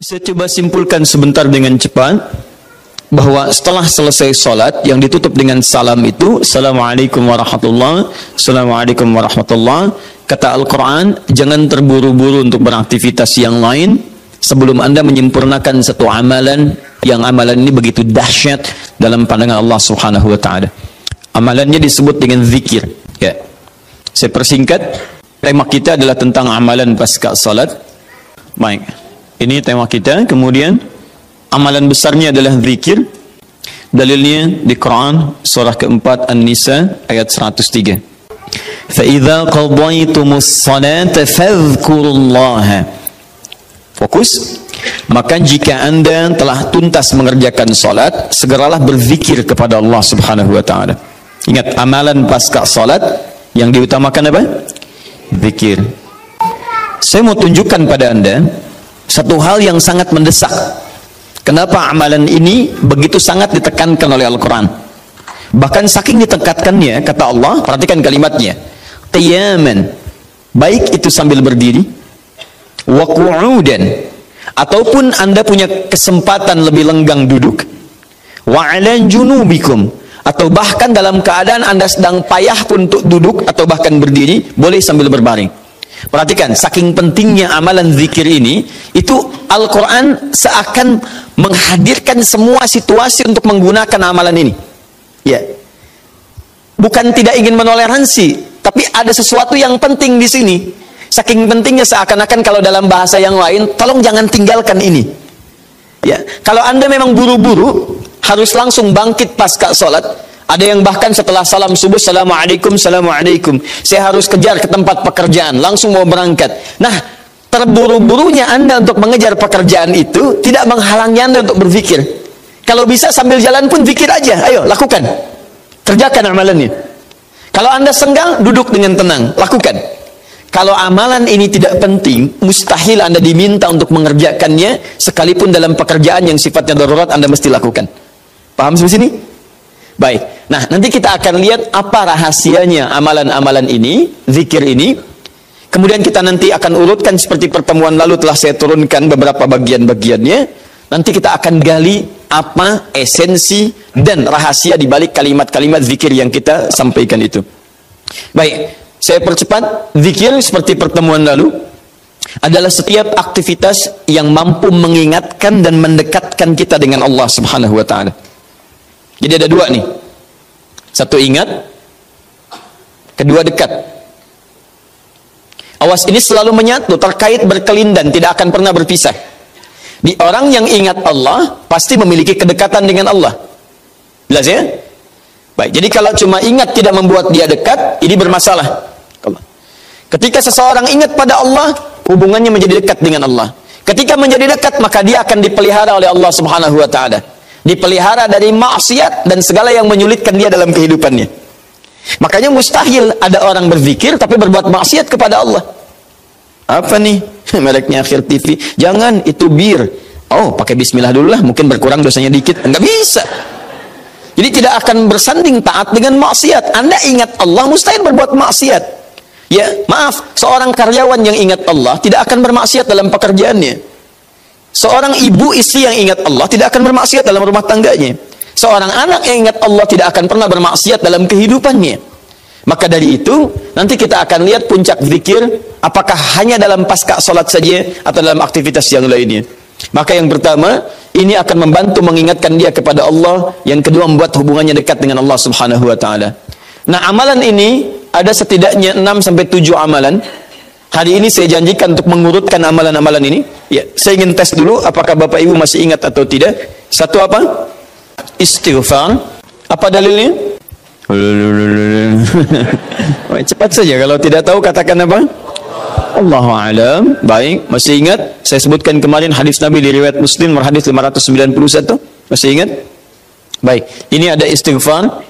Saya coba simpulkan sebentar dengan cepat bahwa setelah selesai salat yang ditutup dengan salam itu Assalamualaikum warahmatullahi Assalamualaikum warahmatullahi. Kata Al-Quran, jangan terburu-buru untuk beraktivitas yang lain sebelum Anda menyempurnakan satu amalan yang amalan ini begitu dahsyat dalam pandangan Allah Subhanahu wa taala. Amalannya disebut dengan zikir, ya. Saya persingkat, tema kita adalah tentang amalan pasca salat. Baik. Ini tema kita. Kemudian amalan besarnya adalah zikir. Dalilnya di Quran surah keempat An-Nisa ayat 103. فَإِذَا قَضَيْتُمُ الصَّلَاةَ فَاذْكُرُوا اللَّهَ. Fokus. Maka jika Anda telah tuntas mengerjakan salat, segeralah berzikir kepada Allah Subhanahu wa taala. Ingat, amalan pasca salat yang diutamakan apa? Zikir. Saya mau tunjukkan pada Anda satu hal yang sangat mendesak. Kenapa amalan ini begitu sangat ditekankan oleh Al-Quran? Bahkan saking ditekankannya, kata Allah, perhatikan kalimatnya, qiyaman, baik itu sambil berdiri, wa qu'udan, ataupun Anda punya kesempatan lebih lenggang duduk, wa ala junubikum, atau bahkan dalam keadaan Anda sedang payah pun untuk duduk atau bahkan berdiri, boleh sambil berbaring. Perhatikan, saking pentingnya amalan zikir ini, itu Al-Quran seakan menghadirkan semua situasi untuk menggunakan amalan ini. Ya, bukan tidak ingin menoleransi, tapi ada sesuatu yang penting di sini. Saking pentingnya seakan-akan kalau dalam bahasa yang lain, tolong jangan tinggalkan ini. Ya, kalau Anda memang buru-buru, harus langsung bangkit pasca sholat. Ada yang bahkan setelah salam subuh, Assalamualaikum, Assalamualaikum, saya harus kejar ke tempat pekerjaan, langsung mau berangkat. Nah, terburu-burunya Anda untuk mengejar pekerjaan itu tidak menghalangi Anda untuk berzikir. Kalau bisa sambil jalan pun zikir aja, ayo lakukan, kerjakan amalannya. Kalau Anda senggang, duduk dengan tenang, lakukan. Kalau amalan ini tidak penting, mustahil Anda diminta untuk mengerjakannya, sekalipun dalam pekerjaan yang sifatnya darurat Anda mesti lakukan. Paham sampai sini? Baik, nah nanti kita akan lihat apa rahasianya amalan-amalan ini, zikir ini. Kemudian kita nanti akan urutkan seperti pertemuan lalu telah saya turunkan beberapa bagian-bagiannya. Nanti kita akan gali apa esensi dan rahasia di balik kalimat-kalimat zikir yang kita sampaikan itu. Baik, saya percepat. Zikir seperti pertemuan lalu adalah setiap aktivitas yang mampu mengingatkan dan mendekatkan kita dengan Allah Subhanahu wa taala. Jadi ada dua nih. Satu ingat, kedua dekat. Awas, ini selalu menyatu, terkait berkelindan, tidak akan pernah berpisah. Di orang yang ingat Allah, pasti memiliki kedekatan dengan Allah. Jelas ya? Baik, jadi kalau cuma ingat tidak membuat dia dekat, ini bermasalah. Ketika seseorang ingat pada Allah, hubungannya menjadi dekat dengan Allah. Ketika menjadi dekat, maka dia akan dipelihara oleh Allah Subhanahu wa taala. Dipelihara dari maksiat dan segala yang menyulitkan dia dalam kehidupannya. Makanya mustahil ada orang berzikir tapi berbuat maksiat kepada Allah. Apa nih? Mereknya Akhir TV. Jangan, itu bir. Oh, pakai bismillah dulu lah, mungkin berkurang dosanya dikit. Enggak bisa. Jadi tidak akan bersanding taat dengan maksiat. Anda ingat Allah, mustahil berbuat maksiat. Ya, maaf, seorang karyawan yang ingat Allah tidak akan bermaksiat dalam pekerjaannya. Seorang ibu istri yang ingat Allah tidak akan bermaksiat dalam rumah tangganya. Seorang anak yang ingat Allah tidak akan pernah bermaksiat dalam kehidupannya. Maka dari itu, nanti kita akan lihat puncak zikir, apakah hanya dalam pasca salat saja atau dalam aktivitas yang lainnya. Maka yang pertama, ini akan membantu mengingatkan dia kepada Allah. Yang kedua, membuat hubungannya dekat dengan Allah Subhanahu wa taala. Nah, amalan ini ada setidaknya 6-7 amalan. Hari ini saya janjikan untuk mengurutkan amalan-amalan ini. Ya, saya ingin tes dulu apakah Bapak Ibu masih ingat atau tidak. Satu apa? Istighfar. Apa dalilnya? Cepat saja, kalau tidak tahu katakan apa? Allahu a'lam. Baik, masih ingat? Saya sebutkan kemarin hadis Nabi di riwayat Muslim hadis 591. Masih ingat? Baik, ini ada istighfar.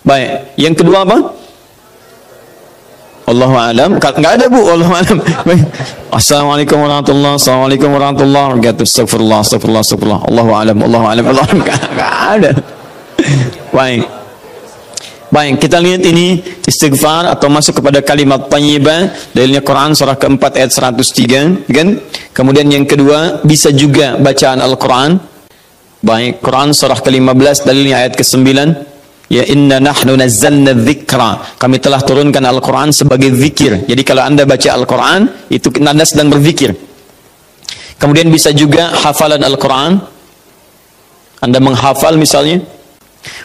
Baik, yang kedua apa? Allahu a'lam. Enggak ada, Bu. Allahu a'lam. Assalamualaikum warahmatullahi wabarakatuh. Assalamualaikum warahmatullahi wabarakatuh. Astagfirullah, astagfirullah, astagfirullah. Allahu a'lam, Allahu a'lam. Enggak ada. Baik. Baik, kita lihat ini istighfar atau masuk kepada kalimat thayyibah. Dalilnya Quran surah keempat ayat 103, kan? Kemudian yang kedua, bisa juga bacaan Al-Quran. Baik, Quran surah ke-15 dalilnya ayat ke-9. Ya, inna nahnu nazzalna dzikra. Kami telah turunkan Al-Quran sebagai zikir. Jadi kalau Anda baca Al-Quran, itu Anda sedang berzikir. Kemudian bisa juga hafalan Al-Quran. Anda menghafal misalnya.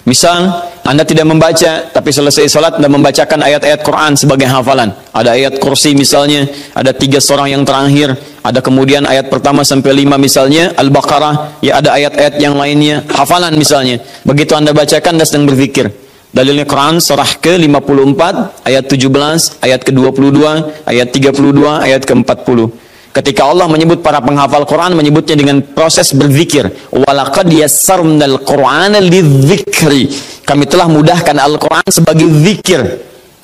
Misal, Anda tidak membaca, tapi selesai sholat Anda membacakan ayat-ayat Quran sebagai hafalan. Ada ayat kursi misalnya, ada 3 surah yang terakhir, ada kemudian ayat pertama sampai 5 misalnya, Al-Baqarah, ya ada ayat-ayat yang lainnya, hafalan misalnya. Begitu Anda bacakan, Anda sedang berzikir. Dalilnya Quran surah ke-54, ayat 17, ayat ke-22, ayat 32, ayat ke-40. Ketika Allah menyebut para penghafal Quran, menyebutnya dengan proses berzikir. Walaqad yassarnal Qur'ana lidzikri. Kami telah mudahkan Al-Quran sebagai zikir.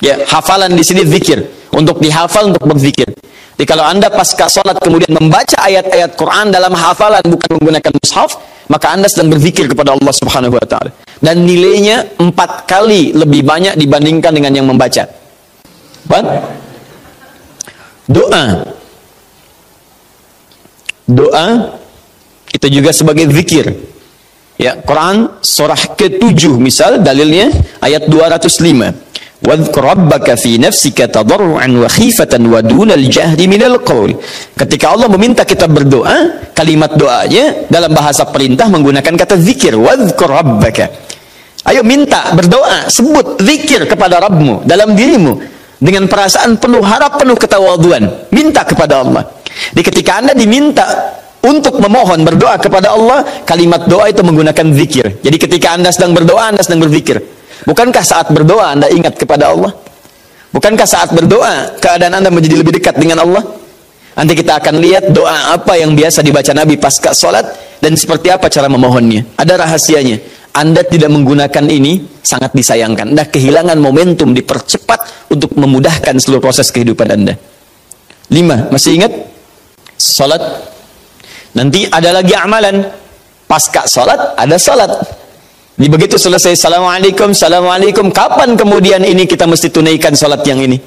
Ya, hafalan di sini zikir. Untuk dihafal, untuk berzikir. Jadi kalau Anda pasca sholat kemudian membaca ayat-ayat Quran dalam hafalan bukan menggunakan mushaf, maka Anda sedang berzikir kepada Allah Subhanahu wa taala. Dan nilainya 4 kali lebih banyak dibandingkan dengan yang membaca. Doa itu juga sebagai zikir. Ya, Quran surah ke-7 misal dalilnya ayat 205. Wadhkur rabbaka fi nafsika tadarruan wa khifatan wa dunal jahri minal qaul. Ketika Allah meminta kita berdoa, kalimat doanya dalam bahasa perintah menggunakan kata zikir. Wadhkur rabbaka. Ayo minta, berdoa, sebut zikir kepada Rabbmu dalam dirimu dengan perasaan penuh harap, penuh ketawaduan. Minta kepada Allah. Di ketika Anda diminta untuk memohon berdoa kepada Allah, kalimat doa itu menggunakan zikir. Jadi ketika Anda sedang berdoa, Anda sedang berzikir. Bukankah saat berdoa Anda ingat kepada Allah? Bukankah saat berdoa keadaan Anda menjadi lebih dekat dengan Allah? Nanti kita akan lihat doa apa yang biasa dibaca Nabi pasca sholat dan seperti apa cara memohonnya. Ada rahasianya. Anda tidak menggunakan ini sangat disayangkan. Anda kehilangan momentum, dipercepat untuk memudahkan seluruh proses kehidupan Anda. 5, masih ingat? Salat. Nanti ada lagi amalan. Pasca salat ada salat. Di begitu selesai assalamualaikum, assalamualaikum, kapan kemudian ini kita mesti tunaikan salat yang ini?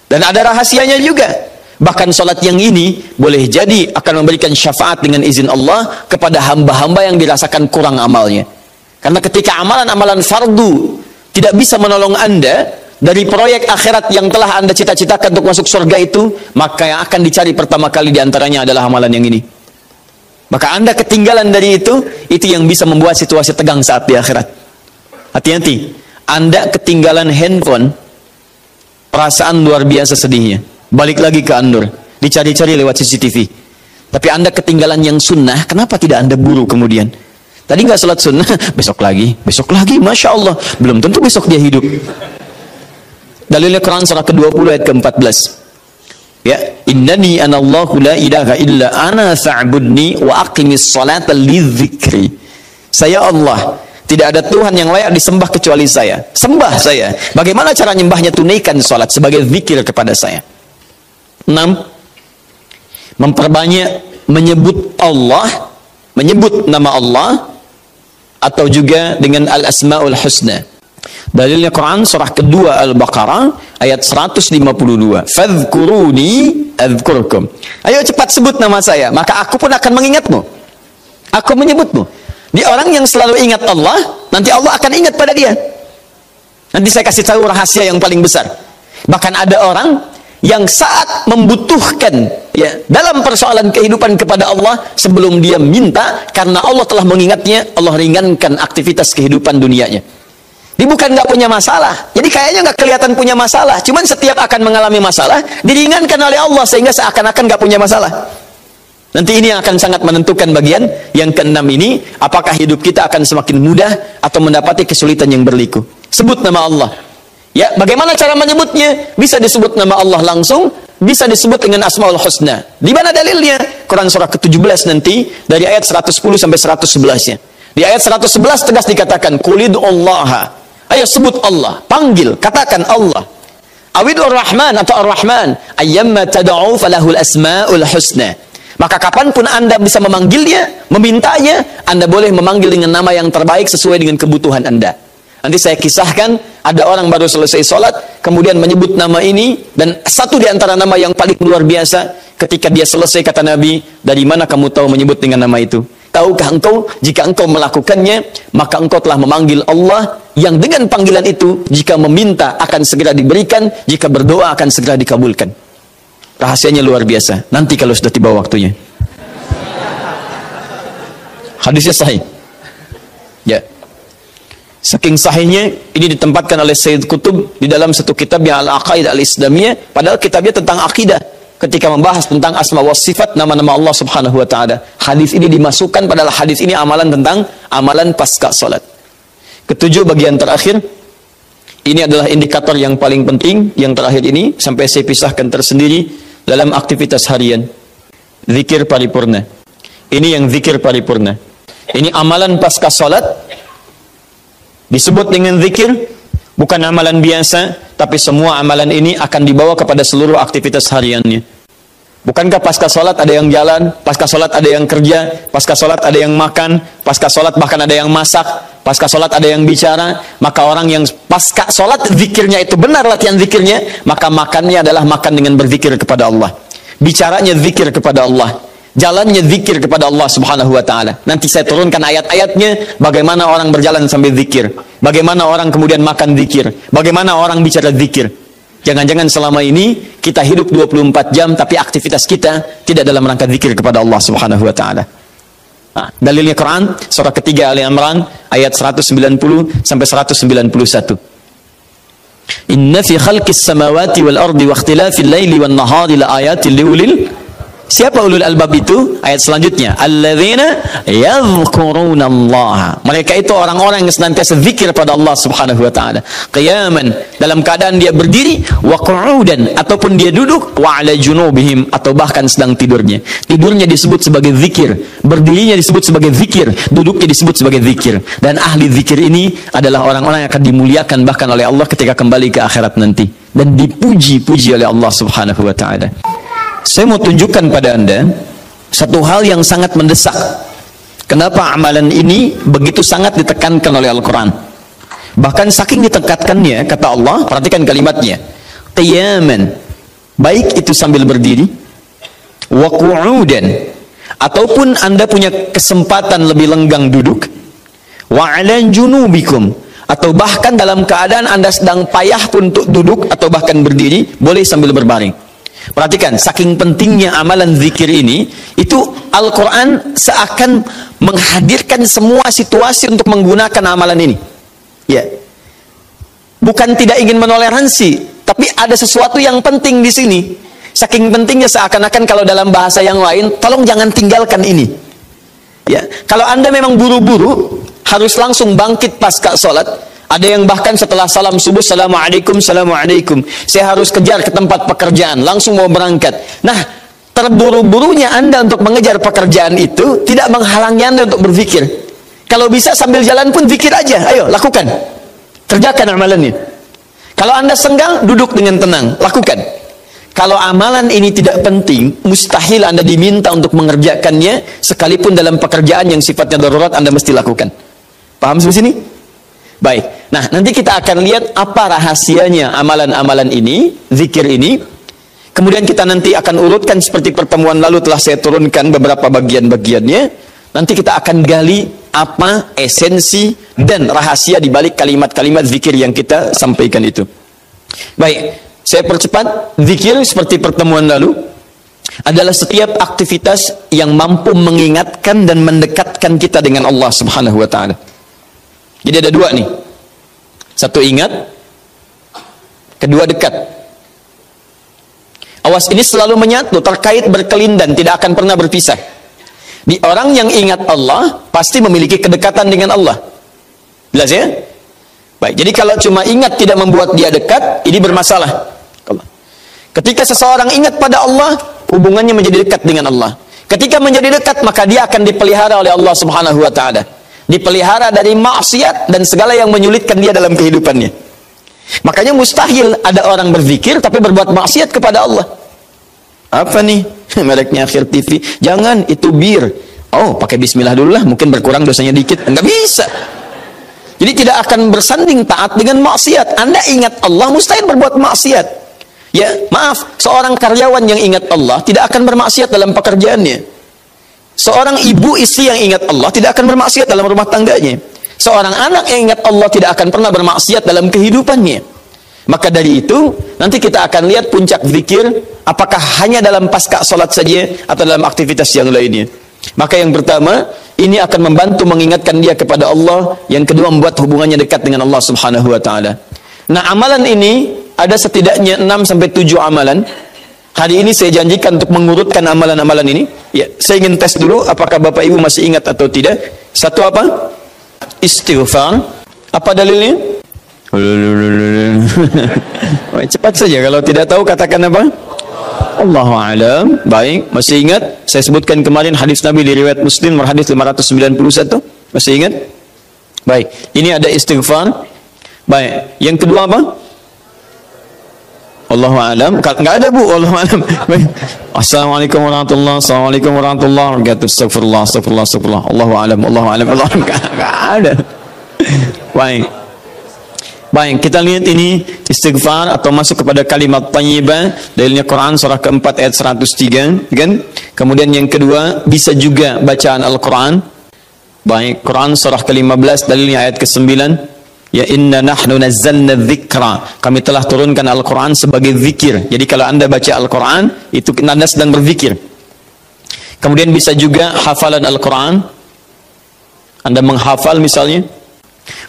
Dan ada rahasianya juga. Bahkan salat yang ini boleh jadi akan memberikan syafaat dengan izin Allah kepada hamba-hamba yang dirasakan kurang amalnya. Karena ketika amalan-amalan fardu tidak bisa menolong Anda dari proyek akhirat yang telah Anda cita-citakan untuk masuk surga itu, maka yang akan dicari pertama kali diantaranya adalah amalan yang ini. Maka Anda ketinggalan dari itu yang bisa membuat situasi tegang saat di akhirat. Hati-hati, Anda ketinggalan handphone, perasaan luar biasa sedihnya. Balik lagi ke An-Nur, dicari-cari lewat CCTV. Tapi Anda ketinggalan yang sunnah, kenapa tidak Anda buru kemudian? Tadi nggak sholat sunnah, besok lagi, Masya Allah, belum tentu besok dia hidup. Dalilnya Quran surah ke-20 ayat ke-14. Ya, innani anallahu la ilaha illa ana fa'budni wa aqimis salata lidzikri. Saya Allah, tidak ada Tuhan yang layak disembah kecuali saya. Sembah saya. Bagaimana cara nyembahnya? Tunaikan salat sebagai zikir kepada saya. 6. Memperbanyak menyebut Allah, menyebut nama Allah, atau juga dengan al-asmaul husna. Dalilnya Quran surah kedua Al-Baqarah ayat 152. Fadhkuruni adzkurkum. Ayo cepat sebut nama saya, maka aku pun akan mengingatmu. Aku menyebutmu. Dia orang yang selalu ingat Allah, nanti Allah akan ingat pada dia. Nanti saya kasih tahu rahasia yang paling besar. Bahkan ada orang yang saat membutuhkan ya dalam persoalan kehidupan kepada Allah, sebelum dia minta, karena Allah telah mengingatnya, Allah ringankan aktivitas kehidupan dunianya. Dia bukan nggak punya masalah, jadi kayaknya nggak kelihatan punya masalah, cuman setiap akan mengalami masalah diringankan oleh Allah sehingga seakan-akan nggak punya masalah. Nanti ini yang akan sangat menentukan bagian yang ke-6 ini, apakah hidup kita akan semakin mudah atau mendapati kesulitan yang berliku. Sebut nama Allah. Ya, bagaimana cara menyebutnya? Bisa disebut nama Allah langsung, bisa disebut dengan Asmaul Husna. Di mana dalilnya? Quran surah ke-17 nanti dari ayat 110 sampai 111-nya. Di ayat 111 tegas dikatakan, Qulid'ullaha. Ayo sebut Allah, panggil, katakan Allah. Awidur Rahman atau Ar-Rahman, ayyamma tad'u falahul asmaul husna. Maka kapanpun Anda bisa memanggilnya, memintanya, Anda boleh memanggil dengan nama yang terbaik sesuai dengan kebutuhan Anda. Nanti saya kisahkan, ada orang baru selesai sholat, kemudian menyebut nama ini, dan satu di antara nama yang paling luar biasa, ketika dia selesai kata Nabi, dari mana kamu tahu menyebut dengan nama itu? Tahukah engkau, jika engkau melakukannya, maka engkau telah memanggil Allah, yang dengan panggilan itu, jika meminta akan segera diberikan, jika berdoa akan segera dikabulkan. Rahasianya luar biasa, nanti kalau sudah tiba waktunya. Hadisnya sahih. Ya. Saking sahihnya, ini ditempatkan oleh Sayyid Qutb di dalam satu kitabnya Al-Aqaid Al-Islamiyah, padahal kitabnya tentang akidah. Ketika membahas tentang asma wa sifat, nama-nama Allah Subhanahu wa ta'ala. Hadis ini dimasukkan, padahal hadis ini amalan tentang amalan pasca salat. Ketujuh, bagian terakhir. Ini adalah indikator yang paling penting, yang terakhir ini, sampai saya pisahkan tersendiri dalam aktivitas harian. Zikir paripurna. Ini yang zikir paripurna. Ini amalan pasca salat. Disebut dengan zikir, bukan amalan biasa, tapi semua amalan ini akan dibawa kepada seluruh aktivitas hariannya. Bukankah pasca sholat ada yang jalan, pasca sholat ada yang kerja, pasca sholat ada yang makan, pasca sholat bahkan ada yang masak, pasca sholat ada yang bicara? Maka orang yang pasca sholat zikirnya itu benar latihan zikirnya, maka makannya adalah makan dengan berzikir kepada Allah, bicaranya zikir kepada Allah, jalannya zikir kepada Allah Subhanahu wa ta'ala. Nanti saya turunkan ayat-ayatnya, bagaimana orang berjalan sambil zikir, bagaimana orang kemudian makan zikir, bagaimana orang bicara zikir. Jangan-jangan selama ini kita hidup 24 jam, tapi aktivitas kita tidak dalam rangka zikir kepada Allah Subhanahu wa ta'ala. Nah, dalilnya Quran, surah ketiga Ali Imran, ayat 190 sampai 191. Inna fi khalqis samawati wal ardi wa ikhtilafil laili wan nahari la ayatin liulil. Siapa ulul albab itu? Ayat selanjutnya, alladzina yadhkurunallaha. Mereka itu orang-orang yang senantiasa zikir pada Allah Subhanahu wa taala. Qiyaman, dalam keadaan dia berdiri, wa qu'udan, ataupun dia duduk, wa 'ala junubihim, atau bahkan sedang tidurnya. Tidurnya disebut sebagai zikir, berdirinya disebut sebagai zikir, duduknya disebut sebagai zikir. Dan ahli zikir ini adalah orang-orang yang akan dimuliakan bahkan oleh Allah ketika kembali ke akhirat nanti, dan dipuji-puji oleh Allah Subhanahu wa taala. Saya mau tunjukkan pada Anda satu hal yang sangat mendesak. Kenapa amalan ini begitu sangat ditekankan oleh Al-Quran? Bahkan saking ditekatkannya, kata Allah, perhatikan kalimatnya, qiyaman, baik itu sambil berdiri, wa qu'udan, ataupun Anda punya kesempatan lebih lenggang duduk, wa 'ala junubikum, atau bahkan dalam keadaan Anda sedang payah pun untuk duduk atau bahkan berdiri, boleh sambil berbaring. Perhatikan, saking pentingnya amalan zikir ini, itu Al-Quran seakan menghadirkan semua situasi untuk menggunakan amalan ini. Ya, bukan tidak ingin menoleransi, tapi ada sesuatu yang penting di sini. Saking pentingnya seakan-akan kalau dalam bahasa yang lain, tolong jangan tinggalkan ini. Ya, kalau Anda memang buru-buru, harus langsung bangkit pasca sholat. Ada yang bahkan setelah salam subuh, assalamualaikum, assalamualaikum, saya harus kejar ke tempat pekerjaan, langsung mau berangkat. Nah, terburu-burunya Anda untuk mengejar pekerjaan itu tidak menghalangi Anda untuk berzikir. Kalau bisa sambil jalan pun zikir aja, ayo lakukan, kerjakan amalannya. Kalau Anda senggang, duduk dengan tenang, lakukan. Kalau amalan ini tidak penting, mustahil Anda diminta untuk mengerjakannya, sekalipun dalam pekerjaan yang sifatnya darurat Anda mesti lakukan. Paham sampai sini? Baik, nah nanti kita akan lihat apa rahasianya amalan-amalan ini, zikir ini. Kemudian kita nanti akan urutkan seperti pertemuan lalu telah saya turunkan beberapa bagian-bagiannya. Nanti kita akan gali apa esensi dan rahasia di balik kalimat-kalimat zikir yang kita sampaikan itu. Baik, saya percepat. Zikir seperti pertemuan lalu adalah setiap aktivitas yang mampu mengingatkan dan mendekatkan kita dengan Allah Subhanahu wa ta'ala. Jadi ada dua nih, satu ingat, kedua dekat. Awas, ini selalu menyatu, terkait, berkelindan, tidak akan pernah berpisah. Di orang yang ingat Allah pasti memiliki kedekatan dengan Allah. Jelas ya? Baik, jadi kalau cuma ingat tidak membuat dia dekat, ini bermasalah. Ketika seseorang ingat pada Allah, hubungannya menjadi dekat dengan Allah. Ketika menjadi dekat, maka dia akan dipelihara oleh Allah Subhanahu wa ta'ala, dipelihara dari maksiat dan segala yang menyulitkan dia dalam kehidupannya. Makanya mustahil ada orang berzikir tapi berbuat maksiat kepada Allah. Apa nih? Mereknya Akhir TV. Jangan, itu bir. Oh, pakai bismillah dulu lah, mungkin berkurang dosanya dikit. Enggak bisa. Jadi tidak akan bersanding taat dengan maksiat. Anda ingat Allah, mustahil berbuat maksiat. Ya, maaf, seorang karyawan yang ingat Allah tidak akan bermaksiat dalam pekerjaannya. Seorang ibu istri yang ingat Allah tidak akan bermaksiat dalam rumah tangganya. Seorang anak yang ingat Allah tidak akan pernah bermaksiat dalam kehidupannya. Maka dari itu, nanti kita akan lihat puncak zikir, apakah hanya dalam pasca salat saja atau dalam aktivitas yang lainnya. Maka yang pertama, ini akan membantu mengingatkan dia kepada Allah. Yang kedua, membuat hubungannya dekat dengan Allah Subhanahu wa taala. Nah, amalan ini ada setidaknya 6-7 amalan. Hari ini saya janjikan untuk mengurutkan amalan-amalan ini. Ya, saya ingin tes dulu apakah Bapak Ibu masih ingat atau tidak. Satu apa? Istighfar. Apa dalilnya? Cepat saja, kalau tidak tahu katakan apa? Allahu a'lam. Baik, masih ingat? Saya sebutkan kemarin hadis Nabi di riwayat Muslim hadis 591. Masih ingat? Baik, ini ada istighfar. Baik, yang kedua apa? Allahu a'lam. Enggak ada, Bu. Allahu a'lam. Assalamualaikum warahmatullahi wabarakatuh. Assalamualaikum warahmatullahi wabarakatuh. Astagfirullah, astagfirullah, astagfirullah. Allahu a'lam, Allahu a'lam. Allahu a'lam. Enggak ada. Baik. Baik, kita lihat ini istighfar atau masuk kepada kalimat thayyibah. Dalilnya Quran surah keempat ayat 103, kan? Kemudian yang kedua, bisa juga bacaan Al-Quran. Baik, Quran surah ke-15 dalilnya ayat ke-9. Ya, inna nahnu nazzalna dzikra. Kami telah turunkan Al-Quran sebagai zikir. Jadi kalau Anda baca Al-Quran, itu Anda sedang berzikir. Kemudian bisa juga hafalan Al-Quran. Anda menghafal misalnya.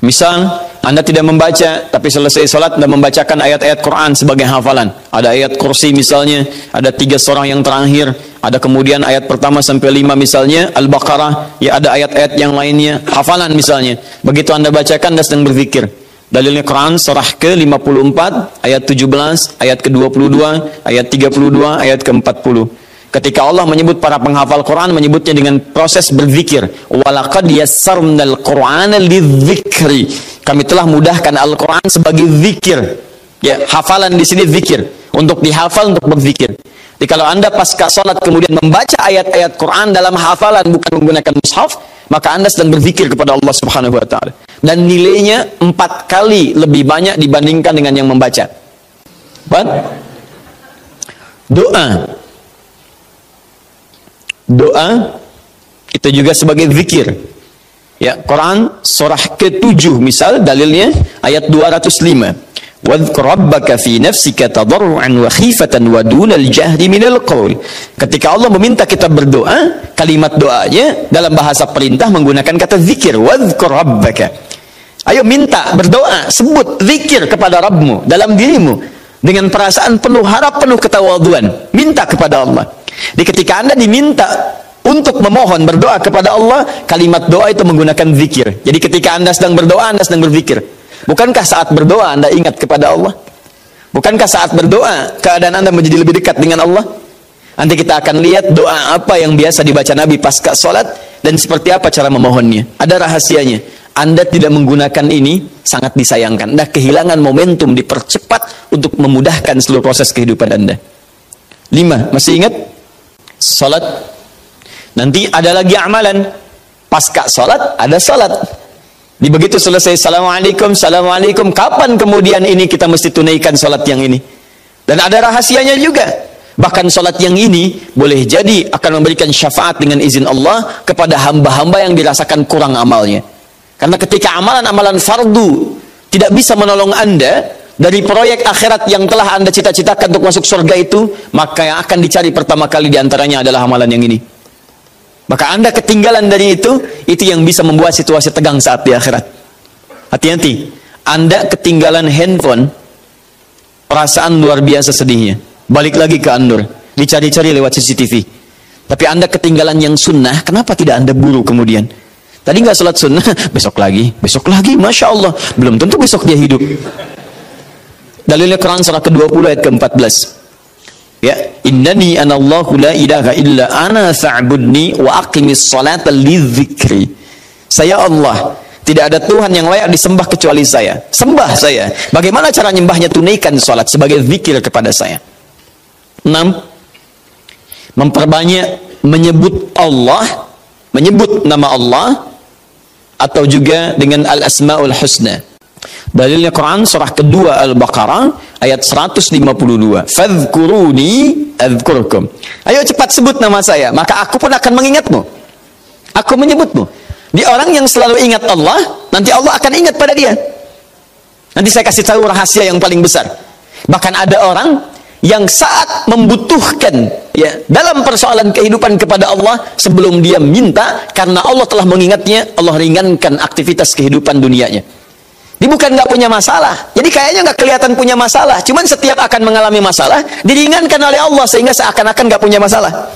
Misal, Anda tidak membaca, tapi selesai salat Anda membacakan ayat-ayat Quran sebagai hafalan. Ada ayat kursi misalnya, ada 3 surah yang terakhir, ada kemudian ayat pertama sampai 5 misalnya, Al-Baqarah, ya ada ayat-ayat yang lainnya, hafalan misalnya. Begitu Anda bacakan, Anda sedang berzikir. Dalilnya Quran surah ke-54, ayat 17, ayat ke-22, ayat 32, ayat ke-40. Ketika Allah menyebut para penghafal Quran, menyebutnya dengan proses berzikir. Walaqad yassarnal Qur'ana lidzikri. Kami telah mudahkan Al-Quran sebagai zikir. Ya, hafalan di sini zikir. Untuk dihafal, untuk berzikir. Jadi kalau Anda pasca salat kemudian membaca ayat-ayat Quran dalam hafalan bukan menggunakan mushaf, maka Anda sedang berzikir kepada Allah Subhanahu wa taala. Dan nilainya 4 kali lebih banyak dibandingkan dengan yang membaca. Doa itu juga sebagai zikir. Ya, Quran surah ke-7 misal dalilnya ayat 205. Wadhkur rabbaka fi nafsika tadarruan wa khifatan wa dunal jahri minal qaul. Ketika Allah meminta kita berdoa, kalimat doanya dalam bahasa perintah menggunakan kata zikir. Wadhkur rabbaka. Ayo minta, berdoa, sebut zikir kepada Rabbmu dalam dirimu dengan perasaan penuh harap, penuh ketawaduan. Minta kepada Allah. Di ketika Anda diminta untuk memohon berdoa kepada Allah, kalimat doa itu menggunakan zikir. Jadi ketika Anda sedang berdoa, Anda sedang berzikir. Bukankah saat berdoa Anda ingat kepada Allah? Bukankah saat berdoa keadaan Anda menjadi lebih dekat dengan Allah? Nanti kita akan lihat doa apa yang biasa dibaca Nabi pasca salat dan seperti apa cara memohonnya. Ada rahasianya. Anda tidak menggunakan ini sangat disayangkan. Anda kehilangan momentum, dipercepat untuk memudahkan seluruh proses kehidupan Anda. 5, masih ingat? Salat. Nanti ada lagi amalan. Pasca salat ada salat. Di begitu selesai assalamualaikum, assalamualaikum, kapan kemudian ini kita mesti tunaikan salat yang ini? Dan ada rahasianya juga. Bahkan salat yang ini boleh jadi akan memberikan syafaat dengan izin Allah kepada hamba-hamba yang dirasakan kurang amalnya. Karena ketika amalan-amalan fardu tidak bisa menolong Anda dari proyek akhirat yang telah Anda cita-citakan untuk masuk surga itu, maka yang akan dicari pertama kali diantaranya adalah amalan yang ini. Maka Anda ketinggalan dari itu yang bisa membuat situasi tegang saat di akhirat. Hati-hati, Anda ketinggalan handphone, perasaan luar biasa sedihnya. Balik lagi ke Andur, dicari-cari lewat CCTV. Tapi Anda ketinggalan yang sunnah, kenapa tidak Anda buru kemudian? Tadi nggak sholat sunnah, besok lagi, Masya Allah. Belum tentu besok dia hidup. Dalilnya Quran surah ke-20 ayat ke-14. Ya, innani anallahu la ilaha illa ana fa'budni wa aqimis salata lidzikri. Saya Allah, tidak ada Tuhan yang layak disembah kecuali saya. Sembah saya. Bagaimana cara nyembahnya? Tunaikan salat sebagai zikir kepada saya. 6. Memperbanyak menyebut Allah, menyebut nama Allah atau juga dengan al-asmaul husna. Dalilnya Quran surah kedua Al-Baqarah ayat 152. Fadhkuruni adzkurkum. Ayo cepat sebut nama saya, maka aku pun akan mengingatmu. Aku menyebutmu. Dia orang yang selalu ingat Allah, nanti Allah akan ingat pada dia. Nanti saya kasih tahu rahasia yang paling besar. Bahkan ada orang yang saat membutuhkan ya dalam persoalan kehidupan kepada Allah, sebelum dia minta, karena Allah telah mengingatnya, Allah ringankan aktivitas kehidupan dunianya. Dia bukan nggak punya masalah, jadi kayaknya nggak kelihatan punya masalah, cuman setiap akan mengalami masalah diringankan oleh Allah sehingga seakan-akan nggak punya masalah.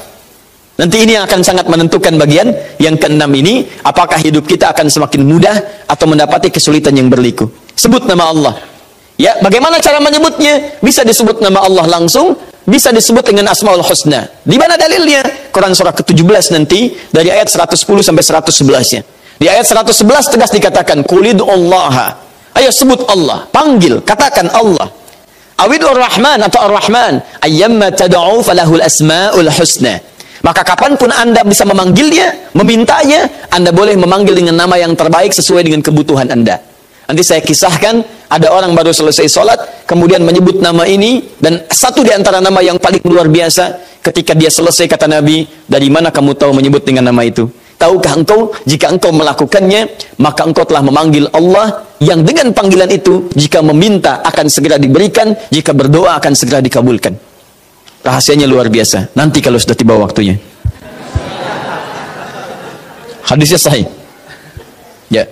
Nanti ini yang akan sangat menentukan bagian yang keenam ini, apakah hidup kita akan semakin mudah atau mendapati kesulitan yang berliku. Sebut nama Allah. Ya, bagaimana cara menyebutnya? Bisa disebut nama Allah langsung, bisa disebut dengan Asmaul Husna. Di mana dalilnya? Quran surah ke-17 nanti dari ayat 110 sampai 111-nya. Di ayat 111 tegas dikatakan, Qulid'ullaha. Ayo sebut Allah, panggil, katakan Allah. Awidur Rahman atau Ar-Rahman, ayyamma tad'u falahul asmaul husna. Maka kapanpun Anda bisa memanggilnya, memintanya, Anda boleh memanggil dengan nama yang terbaik sesuai dengan kebutuhan Anda. Nanti saya kisahkan, ada orang baru selesai sholat, kemudian menyebut nama ini, dan satu di antara nama yang paling luar biasa, ketika dia selesai kata Nabi, dari mana kamu tahu menyebut dengan nama itu? Tahukah engkau, jika engkau melakukannya, maka engkau telah memanggil Allah, yang dengan panggilan itu, jika meminta akan segera diberikan, jika berdoa akan segera dikabulkan. Rahasianya luar biasa. Nanti kalau sudah tiba waktunya. Hadisnya sahih. Ya.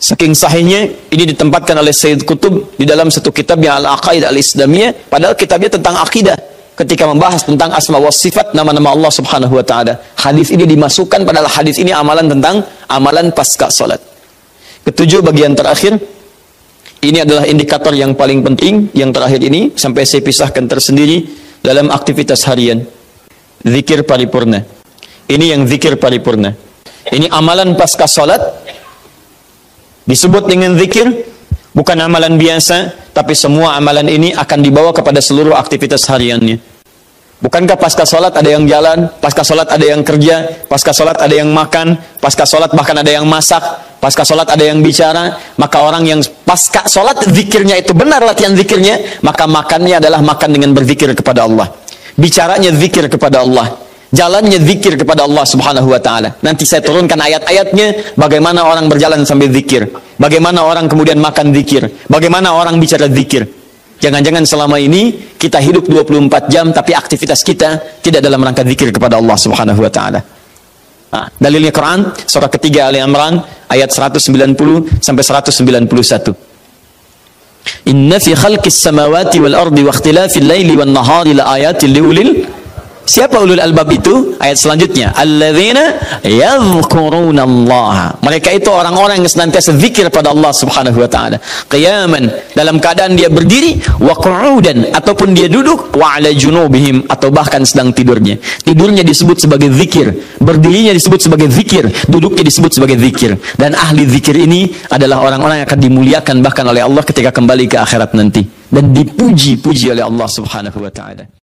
Saking sahihnya, ini ditempatkan oleh Sayyid Qutb di dalam satu kitabnya Al-Aqaidah Al-Islamiyah, padahal kitabnya tentang akidah. Ketika membahas tentang asma wa sifat, nama-nama Allah Subhanahu wa ta'ala, hadis ini dimasukkan, padahal hadis ini amalan tentang amalan pasca salat. Ketujuh, bagian terakhir, ini adalah indikator yang paling penting, yang terakhir ini sampai saya pisahkan tersendiri dalam aktivitas harian. Zikir paripurna. Ini yang zikir paripurna. Ini amalan pasca salat, disebut dengan zikir, bukan amalan biasa, tapi semua amalan ini akan dibawa kepada seluruh aktivitas hariannya. Bukankah pasca sholat ada yang jalan, pasca sholat ada yang kerja, pasca sholat ada yang makan, pasca sholat bahkan ada yang masak, pasca sholat ada yang bicara? Maka orang yang pasca sholat zikirnya itu benar, latihan zikirnya, maka makannya adalah makan dengan berzikir kepada Allah, bicaranya zikir kepada Allah, jalannya zikir kepada Allah Subhanahu wa ta'ala. Nanti saya turunkan ayat-ayatnya, bagaimana orang berjalan sambil zikir, bagaimana orang kemudian makan zikir, bagaimana orang bicara zikir. Jangan-jangan selama ini kita hidup 24 jam tapi aktivitas kita tidak dalam rangka zikir kepada Allah Subhanahu wa ta'ala. Nah, dalilnya Quran surah ketiga Ali Imran ayat 190 sampai 191. Inna fi khalqis samawati wal ardi wa ikhtilafil laili wan nahari la ayatin liulil. Siapa ulul albab itu? Ayat selanjutnya, alladzina yadhkurunallaha. Mereka itu orang-orang yang senantiasa zikir pada Allah Subhanahu wa taala. Qiyaman, dalam keadaan dia berdiri, wa qu'udan, ataupun dia duduk, wa 'ala junubihim, atau bahkan sedang tidurnya. Tidurnya disebut sebagai zikir, berdirinya disebut sebagai zikir, duduknya disebut sebagai zikir. Dan ahli zikir ini adalah orang-orang yang akan dimuliakan bahkan oleh Allah ketika kembali ke akhirat nanti, dan dipuji-puji oleh Allah Subhanahu wa taala.